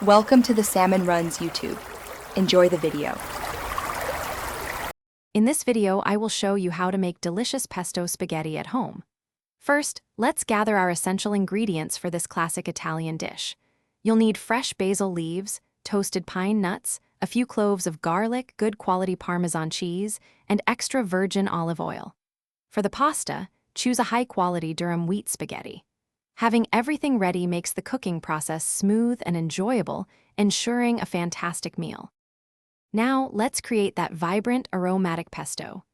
Welcome to the Salmon Runs YouTube. Enjoy the video. In this video, I will show you how to make delicious pesto spaghetti at home. First, let's gather our essential ingredients for this classic Italian dish. You'll need fresh basil leaves, toasted pine nuts, a few cloves of garlic, good quality Parmesan cheese, and extra virgin olive oil. For the pasta, choose a high-quality durum wheat spaghetti. Having everything ready makes the cooking process smooth and enjoyable, ensuring a fantastic meal. Now, let's create that vibrant, aromatic pesto.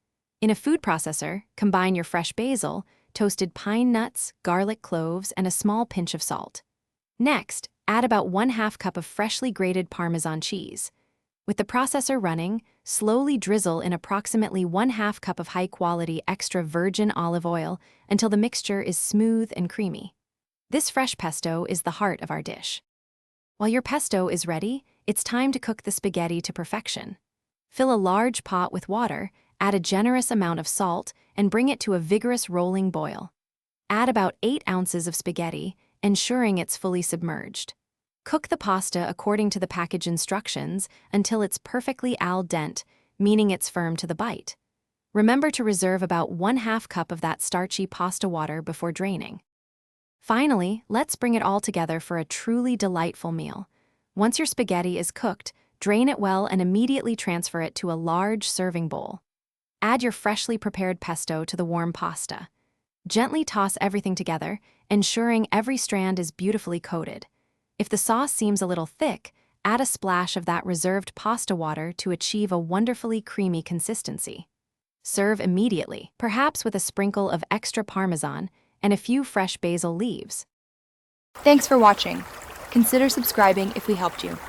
In a food processor, combine your fresh basil, toasted pine nuts, garlic cloves, and a small pinch of salt. Next, add about 1/2 cup of freshly grated Parmesan cheese. With the processor running, slowly drizzle in approximately 1/2 cup of high-quality extra virgin olive oil until the mixture is smooth and creamy. This fresh pesto is the heart of our dish. While your pesto is ready, it's time to cook the spaghetti to perfection. Fill a large pot with water, add a generous amount of salt, and bring it to a vigorous rolling boil. Add about 8 ounces of spaghetti, ensuring it's fully submerged. Cook the pasta according to the package instructions until it's perfectly al dente, meaning it's firm to the bite. Remember to reserve about 1/2 cup of that starchy pasta water before draining. Finally, let's bring it all together for a truly delightful meal. Once your spaghetti is cooked, drain it well and immediately transfer it to a large serving bowl. Add your freshly prepared pesto to the warm pasta. Gently toss everything together, ensuring every strand is beautifully coated. If the sauce seems a little thick, add a splash of that reserved pasta water to achieve a wonderfully creamy consistency. Serve immediately, perhaps with a sprinkle of extra Parmesan and a few fresh basil leaves. Thanks for watching. Consider subscribing if we helped you.